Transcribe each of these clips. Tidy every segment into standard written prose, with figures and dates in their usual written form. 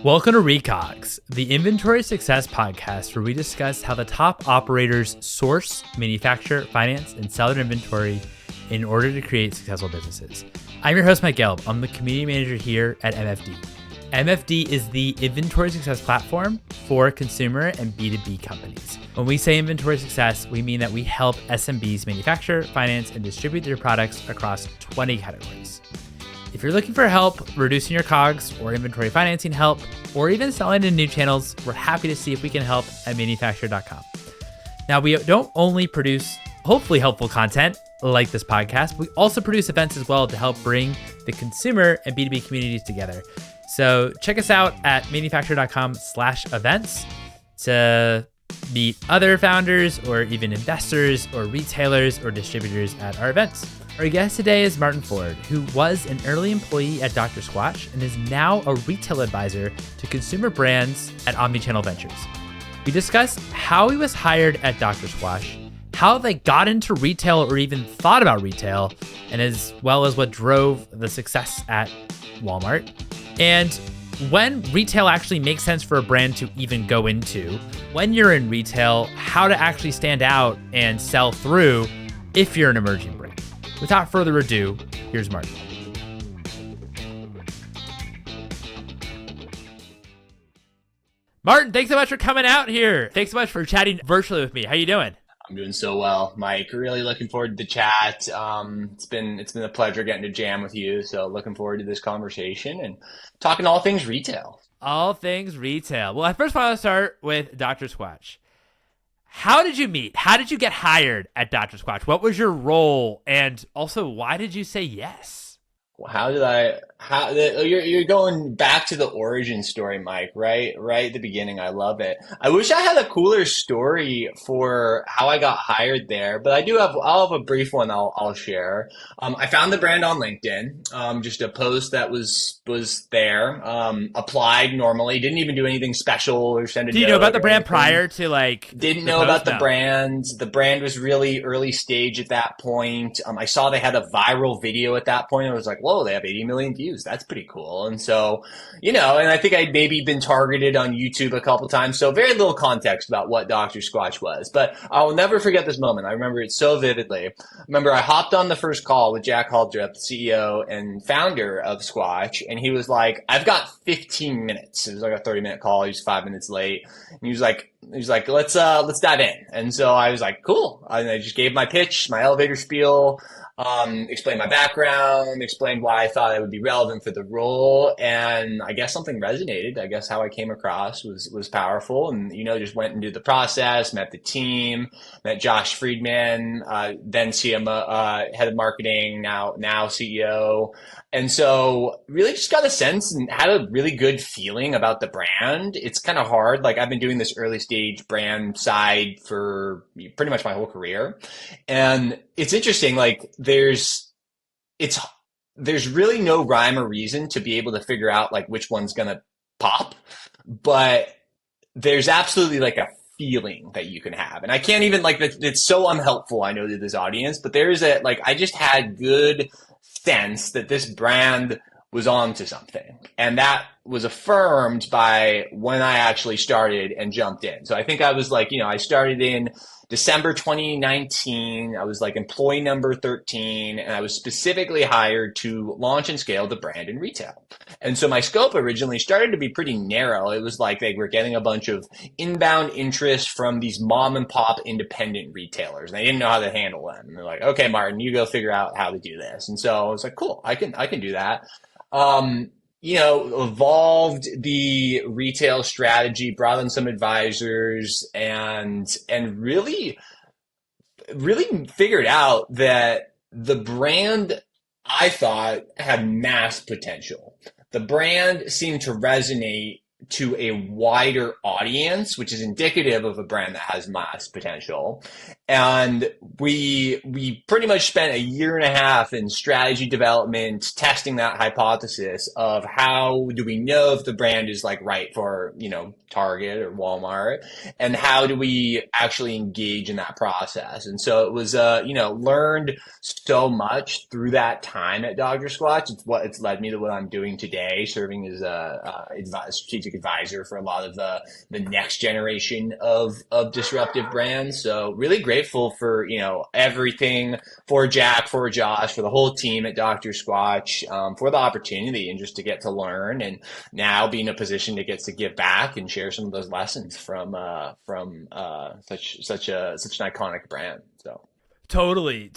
Welcome to Recogs, the inventory success podcast where we discuss how the top operators source, manufacture, finance, and sell their inventory in order to create successful businesses. I'm your host, Mike Gelb. I'm the community manager here at MFD. MFD is the inventory success platform for consumer and B2B companies. When we say inventory success, we mean that we help SMBs manufacture, finance, and distribute their products across 20 categories. If you're looking for help reducing your COGS or inventory financing help, or even selling in new channels, we're happy to see if we can help at manufacture.com. Now, we don't only produce hopefully helpful content like this podcast, we also produce events as well to help bring the consumer and B2B communities together. So check us out at manufacture.com/events to meet other founders or even investors or retailers or distributors at our events. Our guest today is Martin Forde, who was an early employee at Dr. Squatch and is now a retail advisor to consumer brands at Omnichannel Ventures. We discuss how he was hired at Dr. Squatch, how they got into retail or even thought about retail, and as well as what drove the success at Walmart, and when retail actually makes sense for a brand to even go into, when you're in retail, how to actually stand out and sell through if you're an emerging brand. Without further ado, here's Martin. Martin, thanks so much for coming out here. Thanks so much for chatting virtually with me. How you doing? I'm doing so well, Mike. Really looking forward to the chat. It's been a pleasure getting to jam with you. So looking forward to this conversation and talking all things retail. All things retail. Well, I first want to start with Dr. Squatch. How did you meet? How did you get hired at Dr. Squatch? What was your role? And also, why did you say yes? You're going back to the origin story, Mike, right at the beginning. I love it. I wish I had a cooler story for how I got hired there, but I'll have a brief one I'll share. I found the brand on LinkedIn, just a post that was there, applied normally, didn't even do anything special or send a note. Did you know about the brand prior to Didn't know about the brand. The brand was really early stage at that point. I saw they had a viral video at that point. I was like, whoa, they have 80 million views. That's pretty cool. And so, and I think I'd maybe been targeted on YouTube a couple times. So very little context about what Dr. Squatch was. But I'll never forget this moment. I remember it so vividly. I remember I hopped on the first call with Jack Haldrup, the CEO and founder of Squatch. And he was like, I've got 15 minutes. It was like a 30-minute call. He was 5 minutes late. And he was like, let's dive in. And so I was like, cool. And I just gave my pitch, my elevator spiel, explained my background, explained why I thought I would be relevant for the role. And I guess something resonated. I guess how I came across was powerful, and, just went and did the process, met the team, met Josh Friedman, then CMO, head of marketing, now CEO. And so really just got a sense and had a really good feeling about the brand. It's kind of hard. Like, I've been doing this early stage brand side for pretty much my whole career. And it's interesting, like there's really no rhyme or reason to be able to figure out like which one's going to pop, but there's absolutely like a feeling that you can have. And I can't even it's so unhelpful, I know, to this audience, but I just had good sense that this brand was on to something. And that was affirmed by when I actually started and jumped in. So I think I was I started in December 2019. I was employee number 13, and I was specifically hired to launch and scale the brand in retail. And so my scope originally started to be pretty narrow. It was like they were getting a bunch of inbound interest from these mom and pop independent retailers. And they didn't know how to handle them. And they're like, okay, Martin, you go figure out how to do this. And so I was like, cool, I can do that. Evolved the retail strategy, brought in some advisors, and really figured out that the brand, I thought, had mass potential. The brand seemed to resonate to a wider audience, which is indicative of a brand that has mass potential. And we pretty much spent a year and a half in strategy development, testing that hypothesis of how do we know if the brand is like right for, Target or Walmart, and how do we actually engage in that process. And so it was, learned so much through that time at Dr. Squatch. It's led me to what I'm doing today, serving as a strategic advisor for a lot of the next generation of disruptive brands. So really grateful for, everything, for Jack, for Josh, for the whole team at Dr. Squatch, for the opportunity and just to get to learn, and now be in a position to get to give back and share some of those lessons from such an iconic brand. So Totally.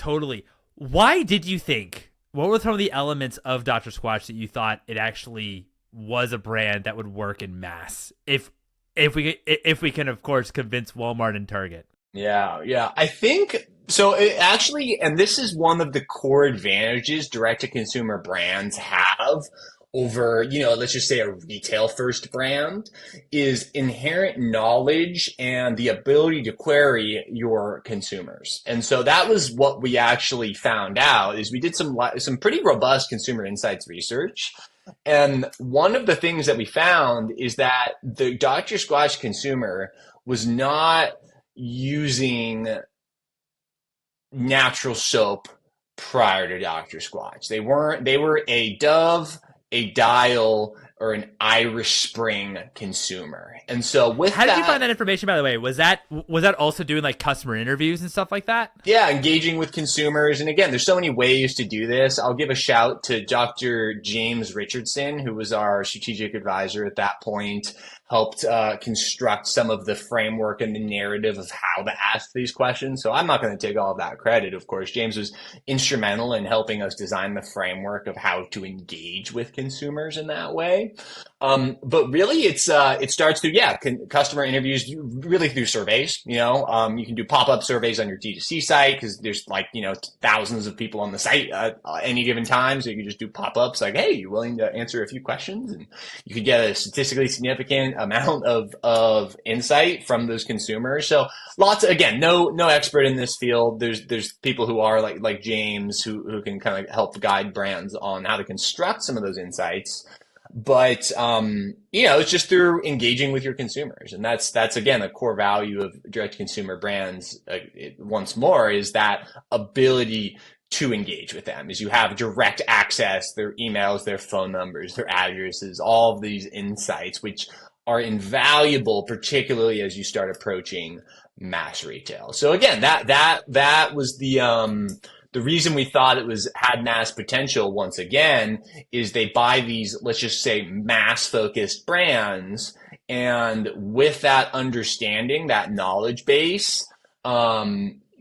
Why did you think, what were some of the elements of Dr. Squatch that you thought it actually was a brand that would work in mass? If we can, of course, convince Walmart and Target. Yeah. I think so. It actually, and this is one of the core advantages direct-to-consumer brands have over, let's just say a retail-first brand, is inherent knowledge and the ability to query your consumers. And so that was what we actually found out, is we did some pretty robust consumer insights research. And one of the things that we found is that the Dr. Squatch consumer was not using natural soap prior to Dr. Squatch. They were a Dove, a Dial, or an Irish Spring consumer. And so how did you find that information, by the way? Was that also doing like customer interviews and stuff like that? Yeah, engaging with consumers. And again, there's so many ways to do this. I'll give a shout to Dr. James Richardson, who was our strategic advisor at that point, helped construct some of the framework and the narrative of how to ask these questions. So I'm not going to take all of that credit, of course. James was instrumental in helping us design the framework of how to engage with consumers in that way. But really, it starts through, customer interviews, really through surveys. You can do pop-up surveys on your D2C site because there's thousands of people on the site at any given time. So you can just do pop-ups like, hey, you willing to answer a few questions? And you could get a statistically significant amount of insight from those consumers. So again, no expert in this field. There's people who are like James who can kind of help guide brands on how to construct some of those insights. But, it's just through engaging with your consumers. And that's again, a core value of direct consumer brands. Once more, is that ability to engage with them, is you have direct access, their emails, their phone numbers, their addresses, all of these insights, which are invaluable, particularly as you start approaching mass retail. So again, that was the reason we thought it had mass potential. Once again, is they buy these, let's just say, mass focused brands. And with that understanding, that knowledge base,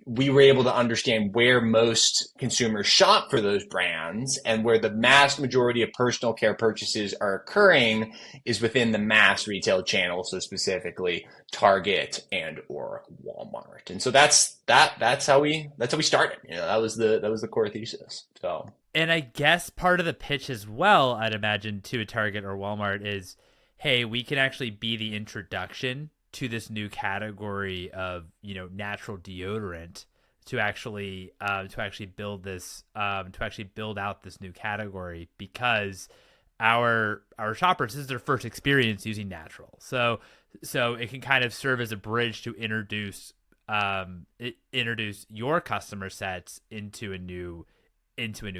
we were able to understand where most consumers shop for those brands, and where the mass majority of personal care purchases are occurring is within the mass retail channel. So specifically Target and or Walmart. And so that's how we started. That was the core thesis. So, and I guess part of the pitch as well, I'd imagine, to a Target or Walmart is, hey, we can actually be the introduction to this new category of natural deodorant to actually build out this new category, because our shoppers, this is their first experience using natural, so it can kind of serve as a bridge to introduce your customer sets into a new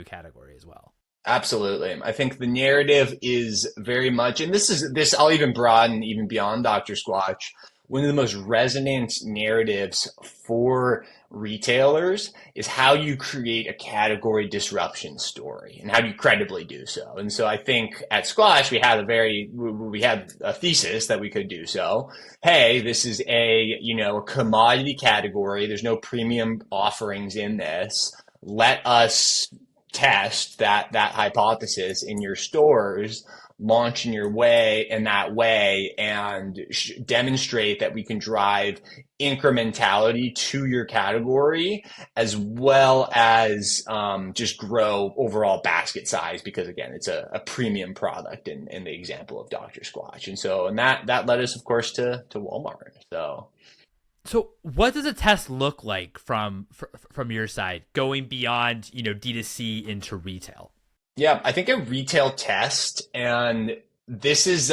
category as well. Absolutely. I think the narrative is very much, and this I'll even broaden even beyond Dr. Squatch. One of the most resonant narratives for retailers is how you create a category disruption story, and how do you credibly do so. And so I think at Squatch, we had a thesis that we could do so. Hey, this is a commodity category. There's no premium offerings in this. Let us test that hypothesis in your stores, launch in that way, and demonstrate that we can drive incrementality to your category, as well as just grow overall basket size, because again, it's a premium product in the example of Dr. Squatch. And that led us, of course, to Walmart. So So what does a test look like from your side, going beyond, D2C into retail? Yeah, I think a retail test, and this is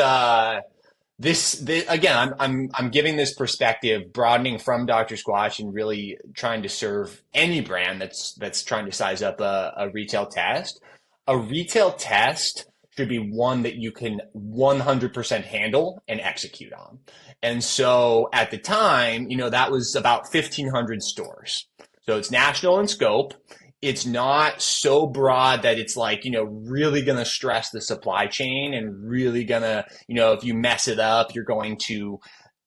this again, I'm giving this perspective, broadening from Dr. Squatch and really trying to serve any brand that's trying to size up a retail test. A retail test should be one that you can 100% handle and execute on. And so at the time, that was about 1,500 stores. So it's national in scope. It's not so broad that it's like, really going to stress the supply chain and really going to, if you mess it up, you're going to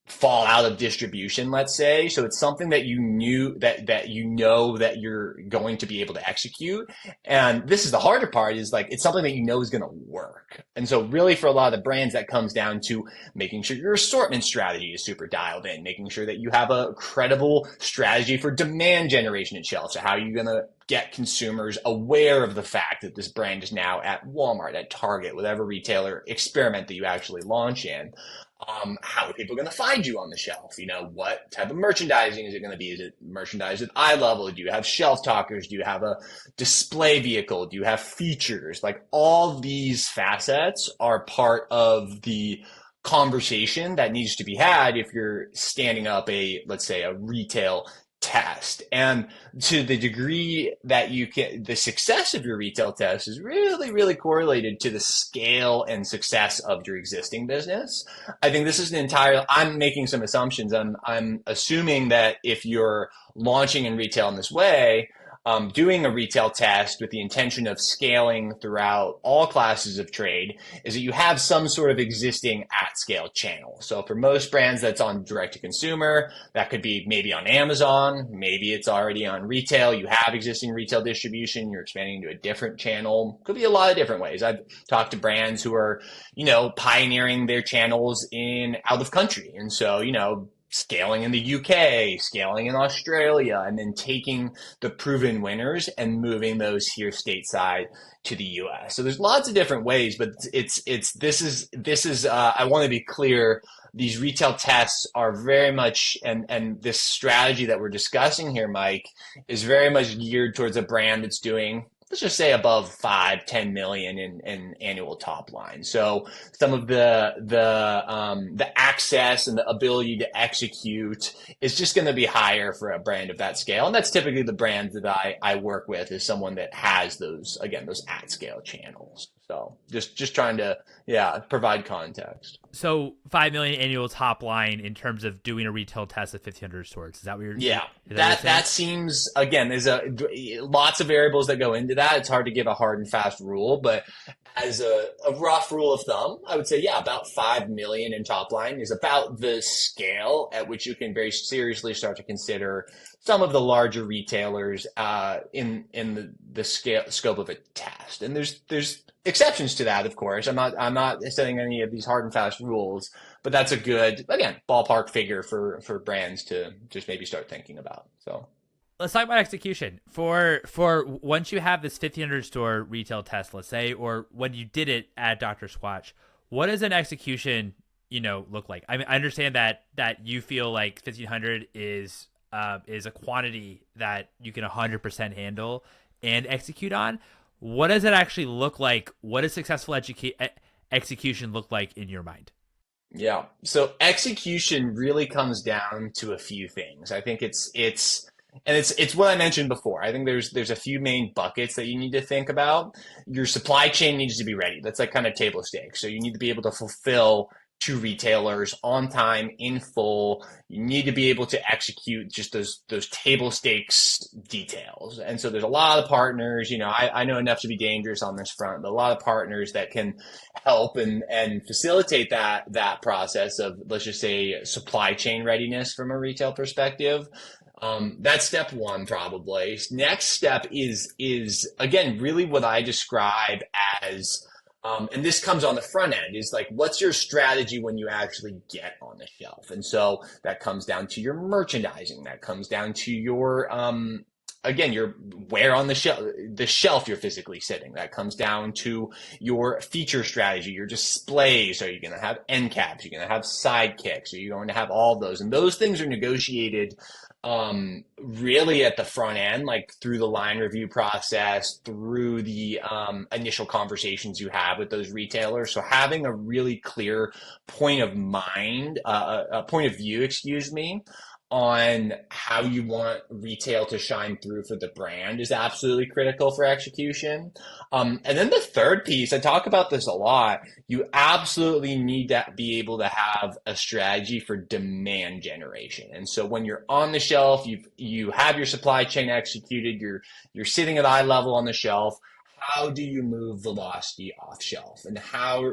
fall out of distribution, let's say. So it's something that you knew that that you're going to be able to execute. And this is the harder part, is like it's something that is going to work. And so really for a lot of the brands, that comes down to making sure your assortment strategy is super dialed in, making sure that you have a credible strategy for demand generation at shelf. So how are you going to get consumers aware of the fact that this brand is now at Walmart, at Target, whatever retailer experiment that you actually launch in? How are people going to find you on the shelf? What type of merchandising is it going to be? Is it merchandised at eye level? Do you have shelf talkers? Do you have a display vehicle? Do you have features? Like, all these facets are part of the conversation that needs to be had if you're standing up let's say a retail test. And to the degree that the success of your retail test is really, really correlated to the scale and success of your existing business. I think this is I'm making some assumptions. I'm assuming that if you're launching in retail in this way, doing a retail test with the intention of scaling throughout all classes of trade, is that you have some sort of existing at scale channel. So for most brands, that's on direct to consumer. That could be maybe on Amazon. Maybe it's already on retail. You have existing retail distribution. You're expanding into a different channel. Could be a lot of different ways. I've talked to brands who are, pioneering their channels out of country. And so, scaling in the UK, scaling in Australia, and then taking the proven winners and moving those here stateside to the US. So there's lots of different ways, but this is I want to be clear. These retail tests are very much, and this strategy that we're discussing here, Mike, is very much geared towards a brand that's doing, let's just say, above 5-10 million in annual top line. So some of the access and the ability to execute is just going to be higher for a brand of that scale. And that's typically the brands that I work with, is someone that has those at scale channels. So just trying to, provide context. So 5 million annual top line in terms of doing a retail test at 1,500 stores. Is that what you're? Yeah, that seems, again, there's lots of variables that go into that. It's hard to give a hard and fast rule, but as a rough rule of thumb, I would say, about 5 million in top line is about the scale at which you can very seriously start to consider some of the larger retailers in the scope of a test. And there's exceptions to that, of course. I'm not setting any of these hard and fast rules, but that's a good, again, ballpark figure for brands to just maybe start thinking about. So let's talk about execution. For once you have this 1,500 store retail test, let's say, or when you did it at Dr. Squatch, what does an execution look like? I mean, I understand that you feel like 1,500 is a quantity that you can 100% handle and execute on. What does it actually look like? What does successful execution look like in your mind? Yeah. So execution really comes down to a few things. I think it's what I mentioned before. I think there's a few main buckets that you need to think about. Your supply chain needs to be ready. That's like kind of table stakes. So you need to be able to fulfill to retailers on time, in full. You need to be able to execute just those table stakes details. And so there's a lot of partners, I know enough to be dangerous on this front, but a lot of partners that can help and facilitate that process of, let's just say, supply chain readiness from a retail perspective. That's step one, probably. Next step is again, really what I describe as, and this comes on the front end, is like, what's your strategy when you actually get on the shelf? And so that comes down to your merchandising. That comes down to your again, where on the shelf you're physically sitting. That comes down to your feature strategy, your displays. Are you going to have end caps? Are you going to have sidekicks? Are you going to have all those? And those things are negotiated really at the front end, like through the line review process, through the initial conversations you have with those retailers. So having a really clear point of mind, a point of view, excuse me, on how you want retail to shine through for the brand is absolutely critical for execution. And then the third piece, I talk about this a lot, you absolutely need to be able to have a strategy for demand generation. And so when you're on the shelf, you have your supply chain executed, you're sitting at eye level on the shelf. How do you move velocity off shelf, and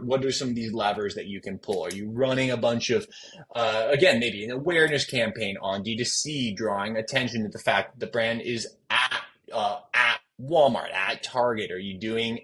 what are some of these levers that you can pull? Are you running a bunch of, again, maybe an awareness campaign on D2C, drawing attention to the fact that the brand is at Walmart, at Target? Are you doing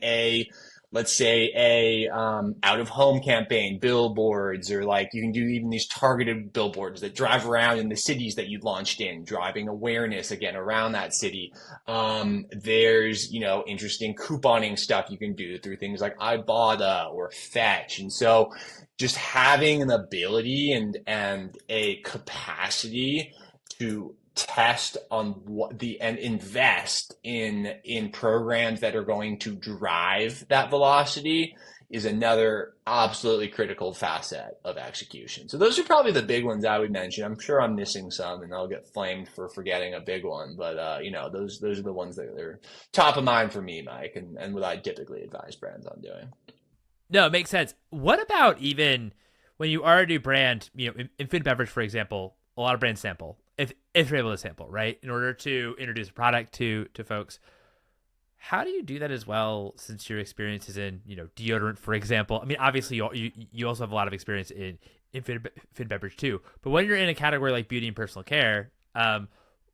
let's say out of home campaign, billboards, or like you can do even these targeted billboards that drive around in the cities that you launched in, driving awareness again around that city. There's, interesting couponing stuff you can do through things like Ibotta or Fetch. And so just having an ability and a capacity to test on and invest in programs that are going to drive that velocity is another absolutely critical facet of execution. So those are probably the big ones I would mention. I'm sure I'm missing some and I'll get flamed for forgetting a big one, but those are the ones that are top of mind for me, Mike, and what I typically advise brands on doing. No, it makes sense. What about even when you are a new brand, in food and beverage, for example, a lot of brands sample, if you're able to sample, right, in order to introduce a product to folks. How do you do that as well, since your experience is in, deodorant, for example? I mean, obviously you also have a lot of experience in food and beverage too, but when you're in a category like beauty and personal care,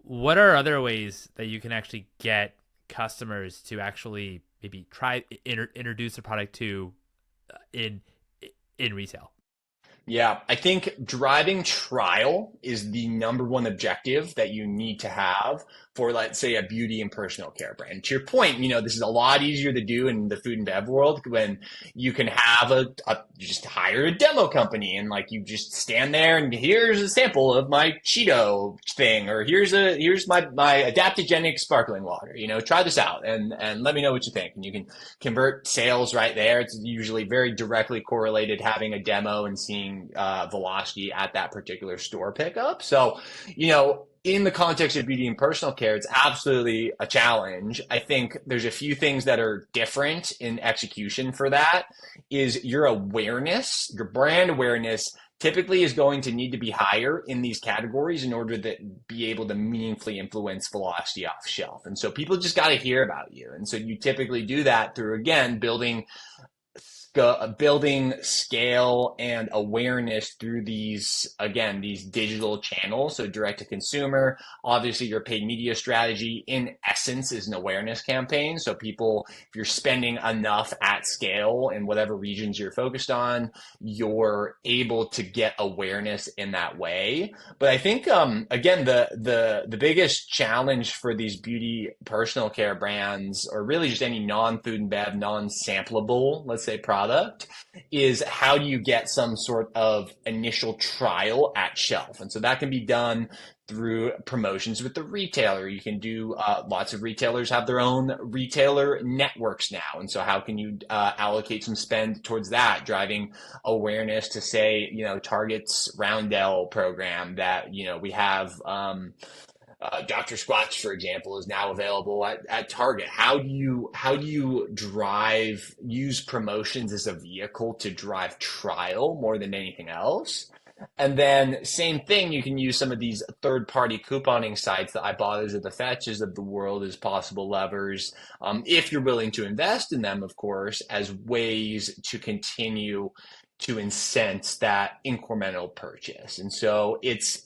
what are other ways that you can actually get customers to actually maybe try introduce a product to in retail? Yeah, I think driving trial is the number one objective that you need to have for, let's say, a beauty and personal care brand. To your point, this is a lot easier to do in the food and bev world when you can have you just hire a demo company and like you just stand there and here's a sample of my Cheeto thing, or here's my adaptogenic sparkling water. Try this out and let me know what you think. And you can convert sales right there. It's usually very directly correlated having a demo and seeing velocity at that particular store pickup. So, in the context of beauty and personal care, it's absolutely a challenge. I think there's a few things that are different in execution for that. Is your awareness, your brand awareness typically is going to need to be higher in these categories in order to be able to meaningfully influence velocity off shelf. And so people just got to hear about you. And so you typically do that through, again, building scale and awareness through these digital channels. So direct to consumer, obviously your paid media strategy in essence is an awareness campaign. So people, if you're spending enough at scale in whatever regions you're focused on, you're able to get awareness in that way. But I think, again, the biggest challenge for these beauty personal care brands, or really just any non-food and bev, non-sampleable, let's say, product, is how do you get some sort of initial trial at shelf? And so that can be done through promotions with the retailer. You can do, lots of retailers have their own retailer networks now. And so how can you allocate some spend towards that, driving awareness to, say, Target's Roundel program that, we have, Dr. Squatch, for example, is now available at Target. How do you use promotions as a vehicle to drive trial more than anything else? And then same thing, you can use some of these third-party couponing sites, the Ibottas or the Fetches of the world, as possible levers, if you're willing to invest in them, of course, as ways to continue to incent that incremental purchase. And so it's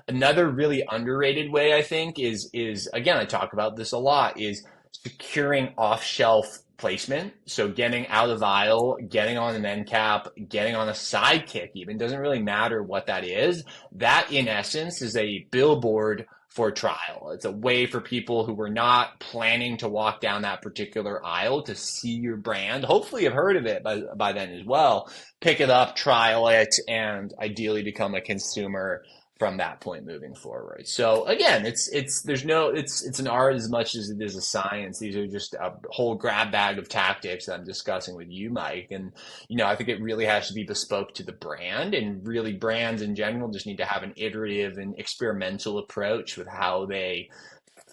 another really underrated way, I think, is again, I talk about this a lot, is securing off-shelf placement. So getting out of aisle, getting on an end cap, getting on a sidekick even, doesn't really matter what that is. That in essence is a billboard for trial. It's a way for people who were not planning to walk down that particular aisle to see your brand. Hopefully have heard of it by then as well. Pick it up, trial it, and ideally become a consumer from that point moving forward. So again, it's an art as much as it is a science. These are just a whole grab bag of tactics that I'm discussing with you, Mike. And I think it really has to be bespoke to the brand, and really brands in general just need to have an iterative and experimental approach with how they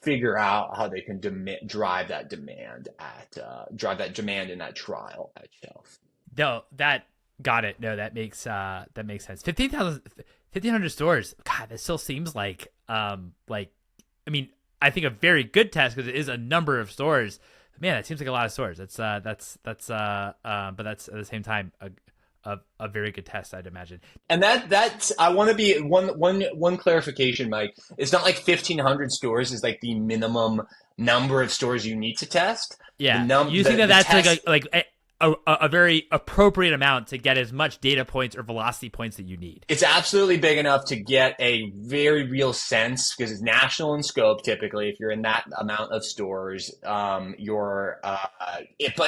figure out how they can drive that demand in that trial at shelf. No, that got it. No, that makes sense. 1,500 stores. God, that still seems like I mean, I think a very good test because it is a number of stores. Man, that seems like a lot of stores. But that's at the same time a very good test, I'd imagine. And that's I want to be one clarification, Mike. It's not like 1,500 stores is like the minimum number of stores you need to test. Yeah, you think that's test, like a very appropriate amount to get as much data points or velocity points that you need. It's absolutely big enough to get a very real sense, because it's national in scope. Typically, if you're in that amount of stores, but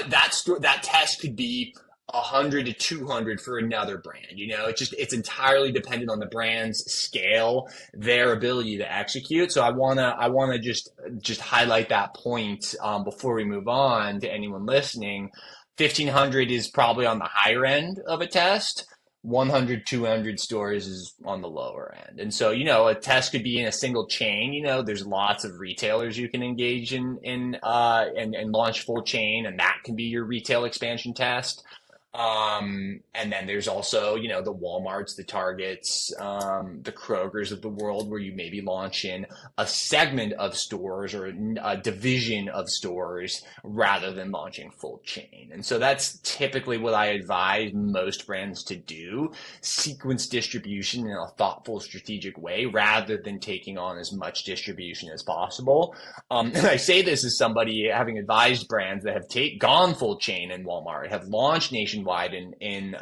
that test could be 100 to 200 for another brand. It's entirely dependent on the brand's scale, their ability to execute. So I wanna just highlight that point before we move on to anyone listening. 1,500 is probably on the higher end of a test. 100, 200 stores is on the lower end. And so, a test could be in a single chain. There's lots of retailers you can engage in and launch full chain, and that can be your retail expansion test. And then there's also, the Walmarts, the Targets, the Krogers of the world, where you maybe launch in a segment of stores or a division of stores rather than launching full chain. And so that's typically what I advise most brands to do: sequence distribution in a thoughtful, strategic way rather than taking on as much distribution as possible. And I say this as somebody having advised brands that have gone full chain in Walmart, have launched nationwide in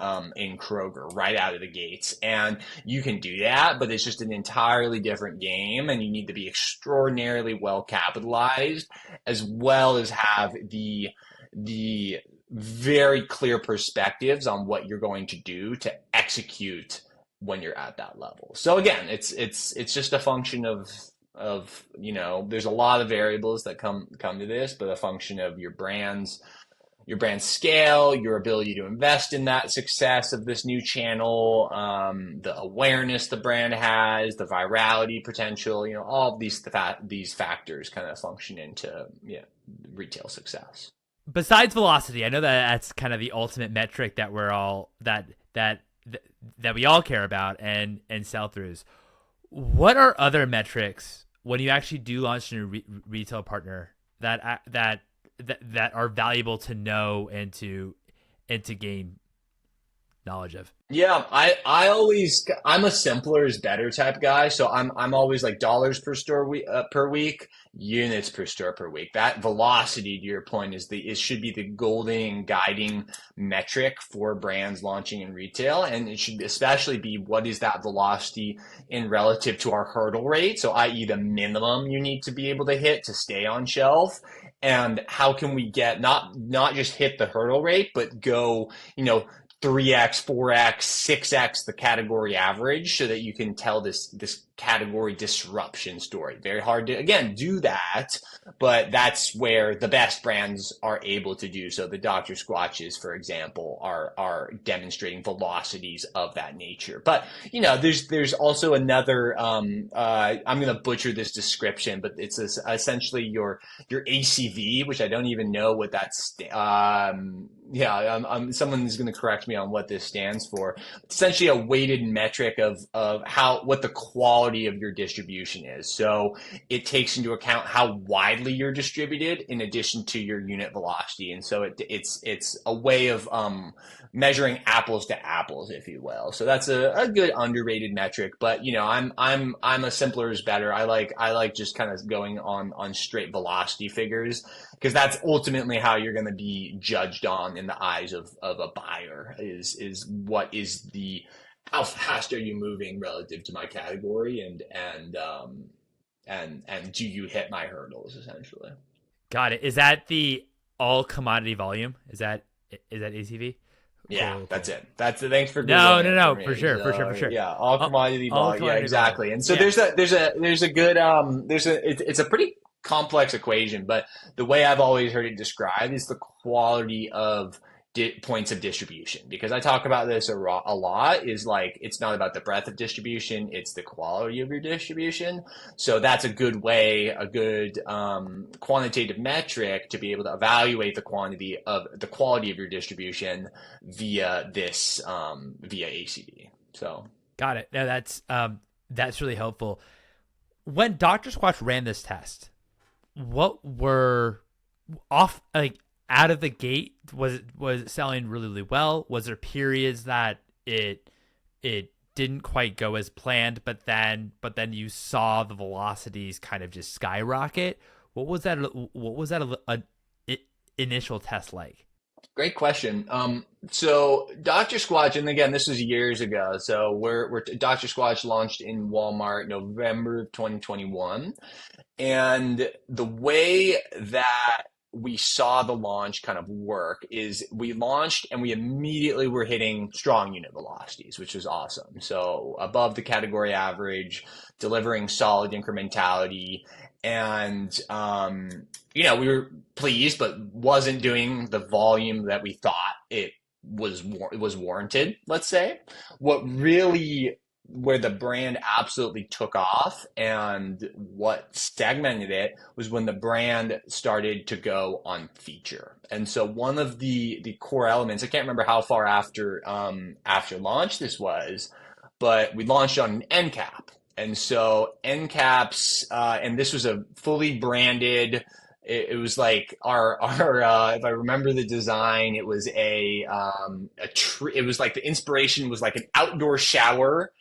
Kroger right out of the gates. And you can do that, but it's just an entirely different game, and you need to be extraordinarily well capitalized, as well as have the very clear perspectives on what you're going to do to execute when you're at that level. So again, it's just a function of there's a lot of variables that come to this, but a function of your brand scale, your ability to invest in that success of this new channel, the awareness the brand has, the virality potential, all of these factors kind of function into retail success. Besides velocity, I know that that's kind of the ultimate metric that we're all that we all care about and sell-throughs. What are other metrics when you actually do launch a new retail partner that are valuable to know and to gain knowledge of? Yeah, I'm a simpler is better type guy. So I'm always like dollars per store per week, units per store per week. That velocity, to your point, should be the golden guiding metric for brands launching in retail. And it should especially be, what is that velocity in relative to our hurdle rate? So i.e. the minimum you need to be able to hit to stay on shelf. And how can we get not just hit the hurdle rate, but go, 3x, 4x, 6x the category average, so that you can tell this category disruption story. Very hard to, again, do that, but that's where the best brands are able to do so. The Dr. Squatches, for example, are demonstrating velocities of that nature. But, there's also another, I'm going to butcher this description, but it's essentially your ACV, which I don't even know what that's, someone is going to correct me on what this stands for. It's essentially a weighted metric of what the quality of your distribution is. So it takes into account how widely you're distributed in addition to your unit velocity. And so it's a way of measuring apples to apples, if you will. So that's a good underrated metric. But I'm a simpler is better. I like just kind of going on straight velocity figures, because that's ultimately how you're going to be judged on in the eyes of a buyer, is what is how fast are you moving relative to my category, and and do you hit my hurdles essentially. Got it. Is that the all commodity volume? Is that ACV? Yeah, Cool. that's it. That's the thanks for No, Googling it for me. for sure, So, yeah, all commodity all volume. Yeah, commodity exactly. volume. And so Yeah. there's a good it's a pretty complex equation, but the way I've always heard it described is the quality of points of distribution. Because I talk about this a lot, is like it's not about the breadth of distribution, it's the quality of your distribution. So that's a good way, a good quantitative metric to be able to evaluate the quality of your distribution via this via ACV. So Got it. No, that's really helpful. When Dr. Squatch ran this test, what were off like out of the gate, was it selling really, really well? Was there periods that it didn't quite go as planned, but then you saw the velocities kind of just skyrocket? What was that initial test like? great question. So Dr. Squatch, and again, this was years ago. So we're Dr. Squatch launched in Walmart November of 2021, and the way that we saw the launch kind of work is we launched and we immediately were hitting strong unit velocities, which was awesome. So above the category average, delivering solid incrementality, and we were pleased, but wasn't doing the volume that we thought it was warranted, let's say. Where the brand absolutely took off and what segmented it was when the brand started to go on feature. And so one of the core elements, I can't remember how far after launch this was, but we launched on an end cap. And so end caps, and this was a fully branded. It was like our if I remember the design, it was a tree. It was like the inspiration was like an outdoor shower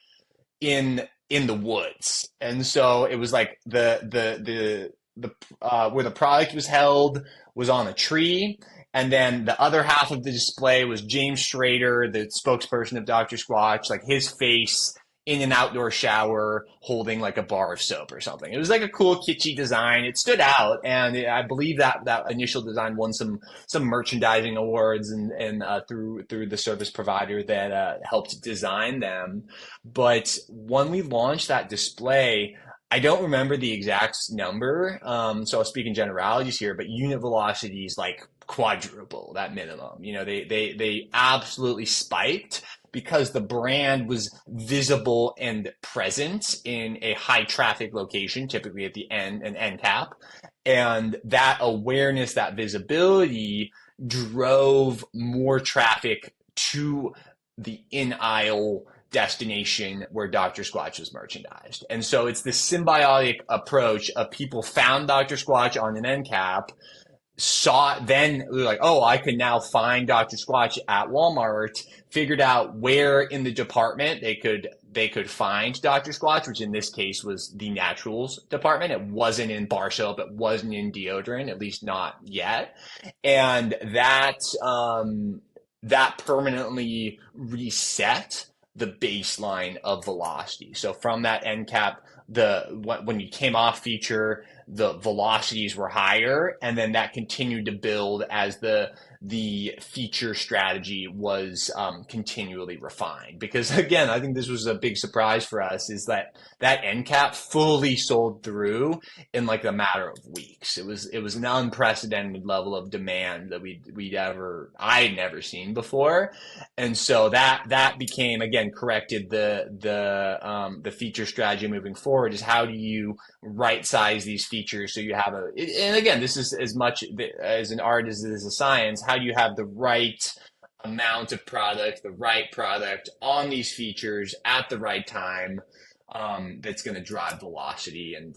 in the woods. And so it was like the where the product was held was on a tree. And then the other half of the display was James Schrader, the spokesperson of Dr. Squatch, like his face in an outdoor shower holding like a bar of soap or something. It was like a cool kitschy design. It stood out, and I believe that initial design won some merchandising awards and through the service provider that helped design them. But when we launched that display, I don't remember the exact number, so I'll speak in generalities here, but unit velocities like quadruple that minimum. They absolutely spiked because the brand was visible and present in a high traffic location, typically at the end, an end cap. And that awareness, that visibility drove more traffic to the in-aisle destination where Dr. Squatch was merchandised. And so it's this symbiotic approach of people found Dr. Squatch on an end cap, then we were like, oh, I can now find Dr. Squatch at Walmart, figured out where in the department they could find Dr. Squatch, which in this case was the naturals department. It wasn't in bar soap, it wasn't in deodorant, at least not yet. And that permanently reset the baseline of velocity. So from that end cap, when you came off feature, the velocities were higher, and then that continued to build as the feature strategy was continually refined. Because again, I think this was a big surprise for us, is that end cap fully sold through in like a matter of weeks. It was an unprecedented level of demand that I had never seen before. And so that became, again, corrected the feature strategy moving forward, is how do you right size these features so you have and again, this is as much as an art as it is a science. How do you have the right amount of product, the right product on these features at the right time, that's going to drive velocity and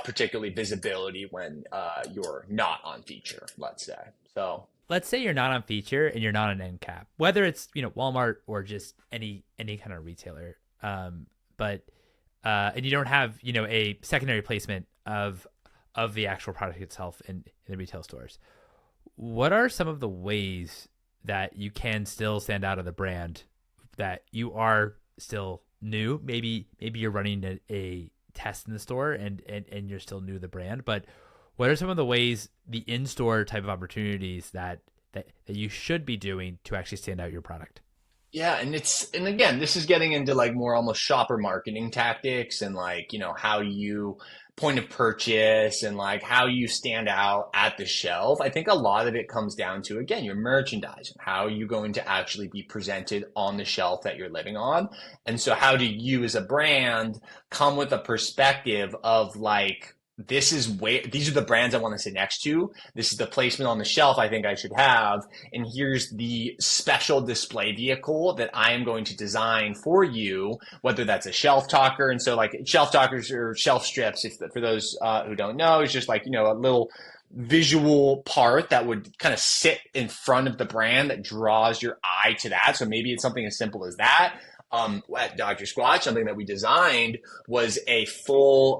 particularly visibility when you're not on feature, let's say. So let's say you're not on feature and you're not on end cap, whether it's Walmart or just any kind of retailer, but and you don't have a secondary placement of the actual product itself in the retail stores. What are some of the ways that you can still stand out of the brand, that you are still new, maybe you're running a test in the store and you're still new to the brand, but what are some of the ways, the in-store type of opportunities that you should be doing to actually stand out your product? Yeah, and again, this is getting into like more almost shopper marketing tactics and like, how you point of purchase and like how you stand out at the shelf. I think a lot of it comes down to, again, your merchandising. How are you going to actually be presented on the shelf that you're living on? And so how do you as a brand come with a perspective of like, these are the brands I want to sit next to. This is the placement on the shelf I think I should have. And here's the special display vehicle that I am going to design for you, whether that's a shelf talker. And so like shelf talkers or shelf strips, if for those who don't know, it's just like, a little visual part that would kind of sit in front of the brand that draws your eye to that. So maybe it's something as simple as that. At Dr. Squatch, something that we designed was a full,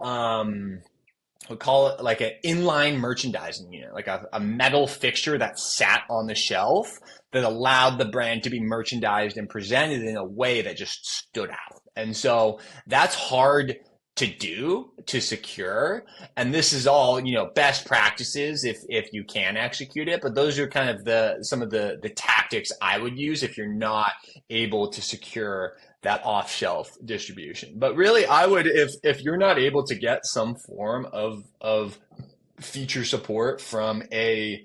we'll call it like an inline merchandising unit, like a metal fixture that sat on the shelf that allowed the brand to be merchandised and presented in a way that just stood out. And so that's hard to do, to secure. And this is all, best practices if you can execute it. But those are kind of some of the tactics I would use if you're not able to secure that off-shelf distribution. But really, I would, if you're not able to get some form of feature support from a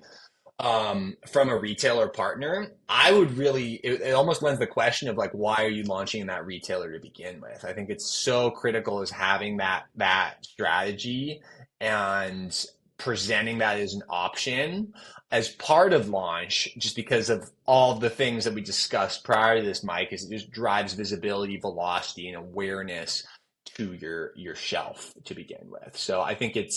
retailer partner, I would really, it almost lends the question of like, why are you launching in that retailer to begin with? I think it's so critical as having that strategy and presenting that as an option as part of launch, just because of all the things that we discussed prior to this, Mike, is it just drives visibility, velocity, and awareness to your shelf to begin with. So I think I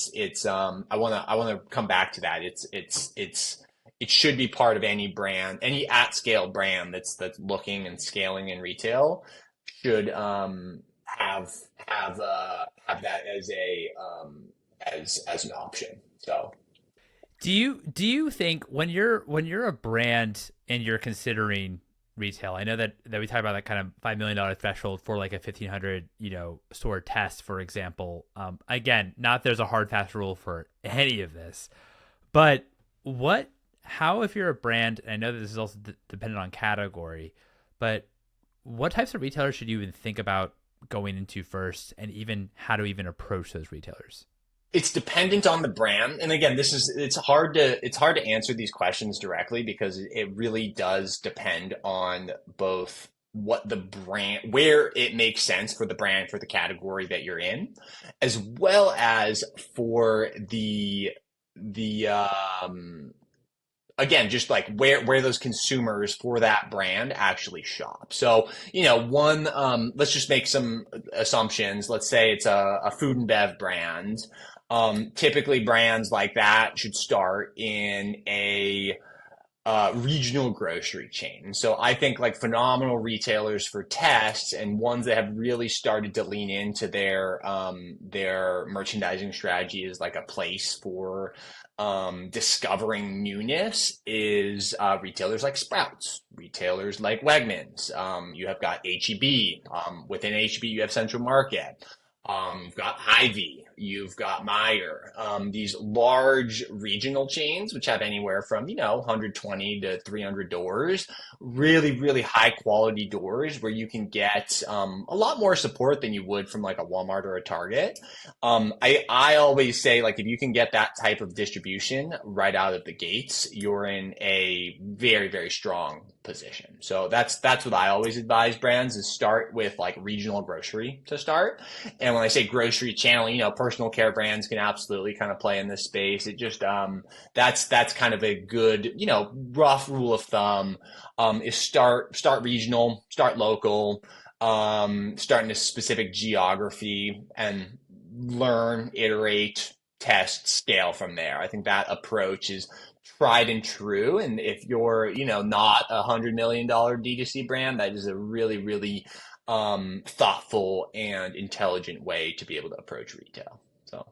wanna come back to that. It should be part of any brand, any at scale brand that's looking and scaling in retail should have that as an option. So Do you think when you're a brand and you're considering retail, I know that we talk about that kind of $5 million threshold for like a 1,500 store test, for example. Again, not there's a hard fast rule for any of this, but how if you're a brand, and I know that this is also dependent on category, but what types of retailers should you even think about going into first, and even how to even approach those retailers? It's dependent on the brand. And again, it's hard to answer these questions directly because it really does depend on both what the brand, where it makes sense for the brand, for the category that you're in, as well as for again, just like where those consumers for that brand actually shop. So, let's just make some assumptions. Let's say it's a food and bev brand. Typically brands like that should start in a regional grocery chain. So I think like phenomenal retailers for tests and ones that have really started to lean into their merchandising strategy is like a place for discovering newness is retailers like Sprouts, retailers like Wegmans. You have got H-E-B. Within H-E-B, you have Central Market. You've got Hy-Vee, you've got Meijer, these large regional chains, which have anywhere from, 120 to 300 doors, really, really high quality doors where you can get a lot more support than you would from like a Walmart or a Target. I always say like, if you can get that type of distribution right out of the gates, you're in a very, very strong position. So that's what I always advise brands is start with like regional grocery to start. And when I say grocery channel, personal care brands can absolutely kind of play in this space. It just, that's kind of a good, rough rule of thumb, is start regional, start local, start in a specific geography and learn, iterate, test, scale from there. I think that approach is tried and true. And if you're, not $100 million D2C brand, that is a really, really thoughtful and intelligent way to be able to approach retail. So,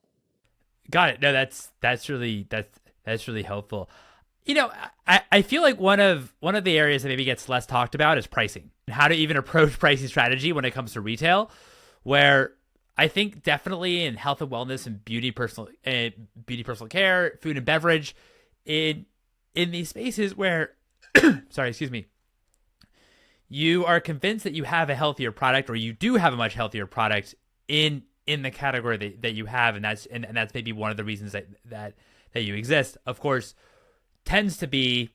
got it. No, that's really helpful. I feel like one of the areas that maybe gets less talked about is pricing and how to even approach pricing strategy when it comes to retail, where I think definitely in health and wellness and beauty personal care, food and beverage, in these spaces where sorry, excuse me, you are convinced that you have a healthier product, or you do have a much healthier product in the category that you have, and that's maybe one of the reasons that you exist. Of course, tends to be,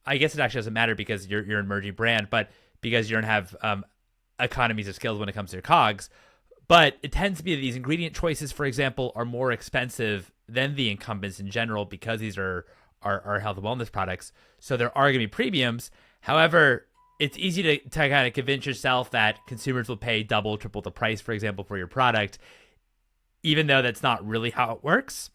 I guess it actually doesn't matter because you're an emerging brand, but because you don't have economies of scale when it comes to your COGS. But it tends to be that these ingredient choices, for example, are more expensive than the incumbents in general because these are health and wellness products. So there are going to be premiums. However, it's easy to kind of convince yourself that consumers will pay double, triple the price, for example, for your product, even though that's not really how it works.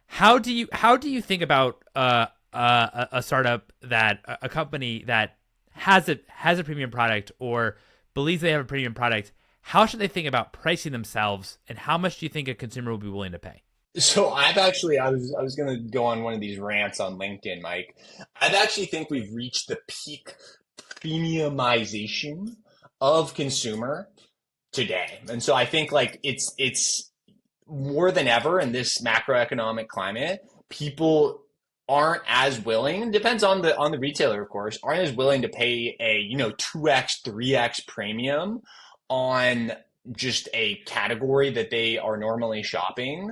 How do you think about a startup a company that has a premium product or believes they have a premium product? How should they think about pricing themselves, and how much do you think a consumer will be willing to pay? So I was going to go on one of these rants on LinkedIn, Mike. I actually think we've reached the peak premiumization of consumer today. And so I think like it's more than ever in this macroeconomic climate, people aren't as willing, it depends on the retailer, of course, aren't as willing to pay a, 2x, 3x premium on just a category that they are normally shopping.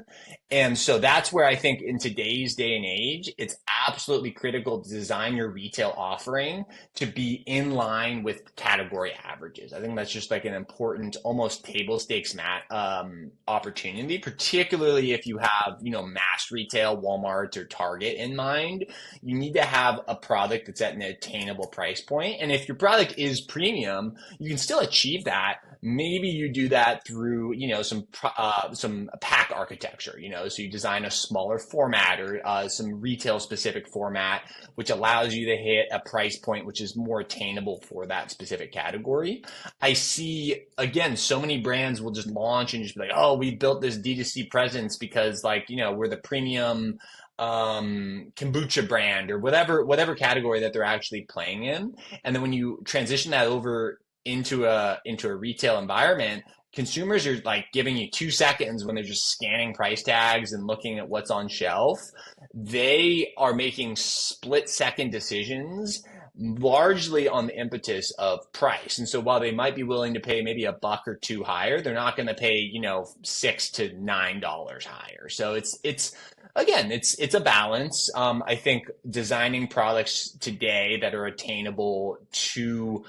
And so that's where I think in today's day and age, it's absolutely critical to design your retail offering to be in line with category averages. I think that's just like an important, almost table stakes opportunity, particularly if you have, mass retail, Walmart or Target in mind. You need to have a product that's at an attainable price point. And if your product is premium, you can still achieve that. Maybe you do that through, some pack architecture, so you design a smaller format or some retail specific format, which allows you to hit a price point which is more attainable for that specific category. I see, again, so many brands will just launch and just be like, oh, we built this D2C presence because we're the premium kombucha brand or whatever category that they're actually playing in. And then when you transition that over into a retail environment, consumers are like giving you 2 seconds when they're just scanning price tags and looking at what's on shelf. They are making split-second decisions largely on the impetus of price. And so while they might be willing to pay maybe $1 or $2 higher, they're not going to pay, $6 to $9 higher. So it's again, it's a balance. I think designing products today that are attainable to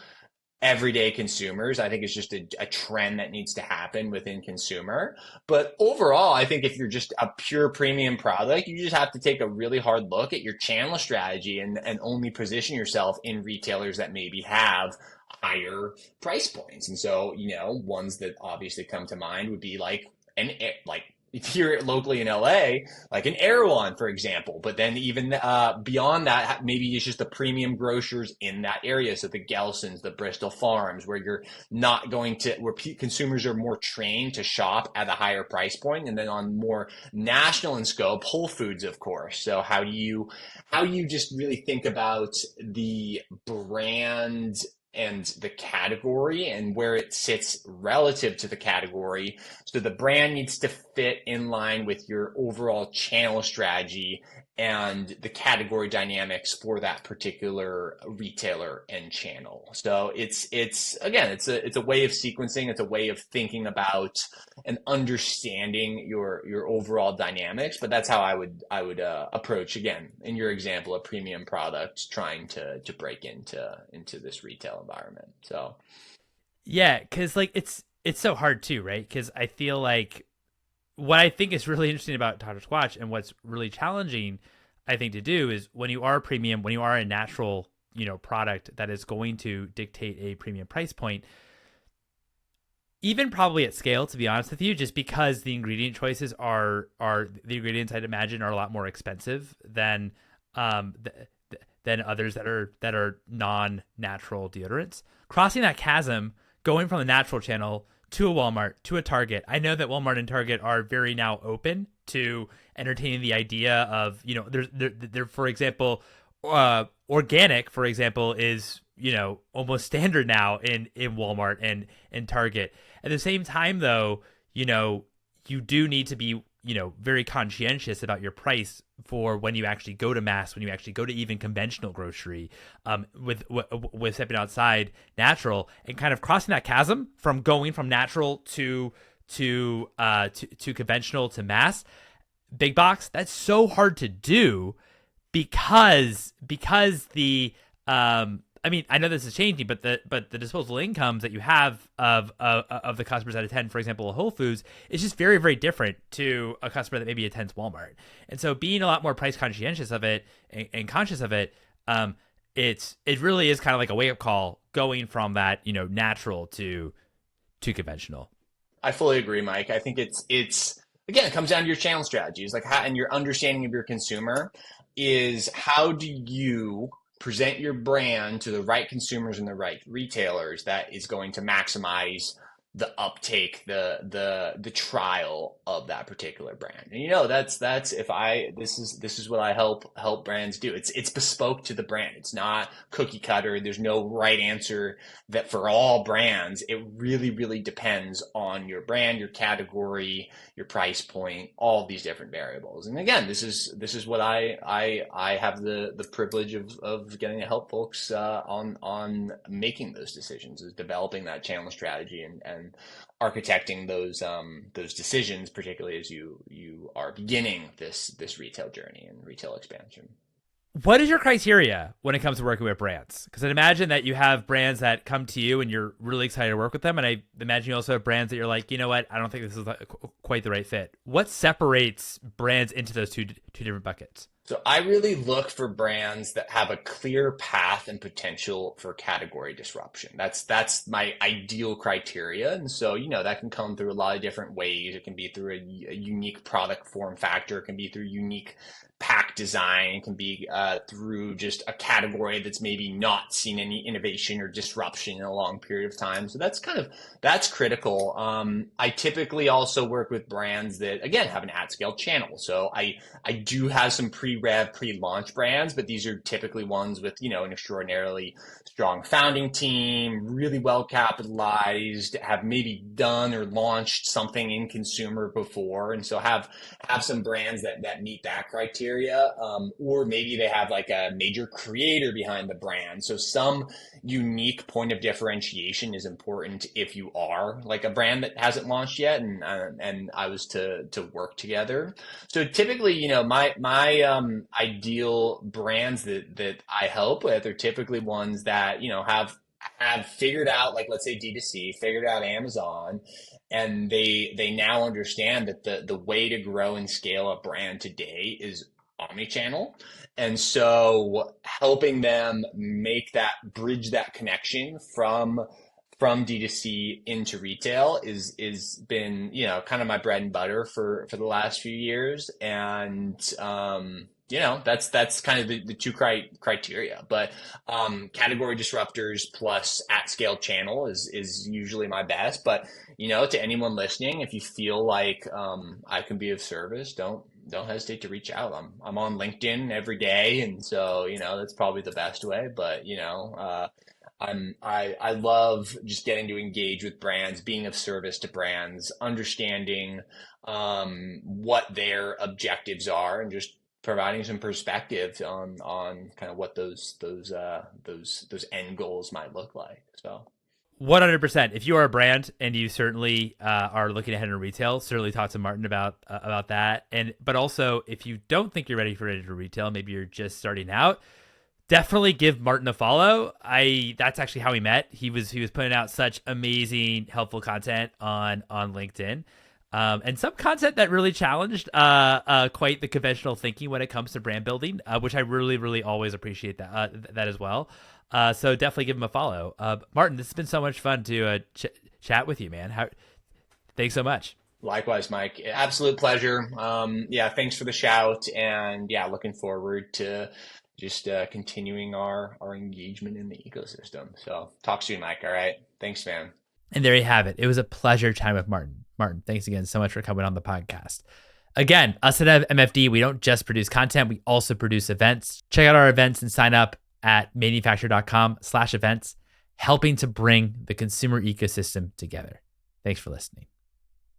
everyday consumers, I think it's just a trend that needs to happen within consumer. But overall, I think if you're just a pure premium product, you just have to take a really hard look at your channel strategy and only position yourself in retailers that maybe have higher price points. And so, ones that obviously come to mind would be like if you're locally in LA, like an Erewhon, for example. But then even beyond that, maybe it's just the premium grocers in that area. So the Gelsons, the Bristol Farms, where you're not going to, where consumers are more trained to shop at a higher price point. And then on more national in scope, Whole Foods, of course. So how do you just really think about the brand and the category and where it sits relative to the category. So the brand needs to fit in line with your overall channel strategy and the category dynamics for that particular retailer and channel. So it's a way of sequencing. It's a way of thinking about and understanding your overall dynamics. But that's how I would approach, again, in your example, a premium product trying to break into this retail environment. So yeah, because like it's so hard too, right? Because I feel like what I think is really interesting about Dr. Squatch and what's really challenging, I think, to do is when you are premium, when you are a natural, product that is going to dictate a premium price point, even probably at scale, to be honest with you, just because the ingredient choices are the ingredients I'd imagine are a lot more expensive than others that are non-natural deodorants. Crossing that chasm, going from the natural channel to a Walmart, to a Target. I know that Walmart and Target are very now open to entertaining the idea of, there for example, organic, for example, is, almost standard now in Walmart and Target. At the same time, though, you do need to be, very conscientious about your price for when you actually go to mass, when you actually go to even conventional grocery, with stepping outside natural and kind of crossing that chasm from going from natural to conventional to mass, big box. That's so hard to do because the I know this is changing, but the disposable incomes that you have of the customers that attend, for example, Whole Foods, is just very, very different to a customer that maybe attends Walmart. And so being a lot more price conscientious of it and conscious of it, it really is kind of like a wake up call going from that, natural to conventional. I fully agree, Mike. I think it's again, it comes down to your channel strategies, like and your understanding of your consumer is how do you present your brand to the right consumers and the right retailers that is going to maximize the uptake, the trial of that particular brand. And that's this is what I help brands do. It's bespoke to the brand. It's not cookie cutter. There's no right answer that for all brands. It really, really depends on your brand, your category, your price point, all of these different variables. And again, this is what I have the privilege of getting to help folks on making those decisions, is developing that channel strategy and architecting those decisions, particularly as you are beginning this retail journey and retail expansion. What is your criteria when it comes to working with brands? Because I'd imagine that you have brands that come to you and you're really excited to work with them. And I imagine you also have brands that you're like, you know what, I don't think this is quite the right fit. What separates brands into those two different buckets? So I really look for brands that have a clear path and potential for category disruption. That's my ideal criteria. And so, that can come through a lot of different ways. It can be through a unique product form factor. It can be through unique pack design. It can be through just a category that's maybe not seen any innovation or disruption in a long period of time. So that's critical. I typically also work with brands that, again, have an at-scale channel. So I do have some pre-rev, pre-launch brands, but these are typically ones with, an extraordinarily strong founding team, really well capitalized, have maybe done or launched something in consumer before. And so have some brands that meet that criteria. Or maybe they have like a major creator behind the brand. So some unique point of differentiation is important if you are like a brand that hasn't launched yet and I was to work together. So typically, my ideal brands that I help with are typically ones that, have figured out, like, let's say D2C, figured out Amazon, and they now understand that the way to grow and scale a brand today is omnichannel. And so helping them bridge that connection from D2C into retail is been, kind of my bread and butter for the last few years. And, that's kind of the two criteria, but, category disruptors plus at scale channel is usually my best. But, to anyone listening, if you feel like, I can be of service, don't hesitate to reach out. I'm on LinkedIn every day. And so, that's probably the best way, but, I love just getting to engage with brands, being of service to brands, understanding what their objectives are, and just providing some perspective on kind of what those end goals might look like. So 100%. If you are a brand and you certainly are looking ahead in retail, certainly talk to Martin about that. But also, if you don't think you're ready for retail, maybe you're just starting out, definitely give Martin a follow. That's actually how we met. He was putting out such amazing, helpful content on LinkedIn, and some content that really challenged quite the conventional thinking when it comes to brand building, which I really, really always appreciate that as well. So definitely give him a follow. Martin, this has been so much fun to chat with you, man. Thanks so much. Likewise, Mike. Absolute pleasure. Thanks for the shout, and looking forward to just continuing our engagement in the ecosystem. So talk soon, Mike. All right. Thanks, man. And there you have it. It was a pleasure chatting with Martin. Martin, thanks again so much for coming on the podcast. Again, us at MFD, we don't just produce content, we also produce events. Check out our events and sign up at manufacture.com/events, helping to bring the consumer ecosystem together. Thanks for listening.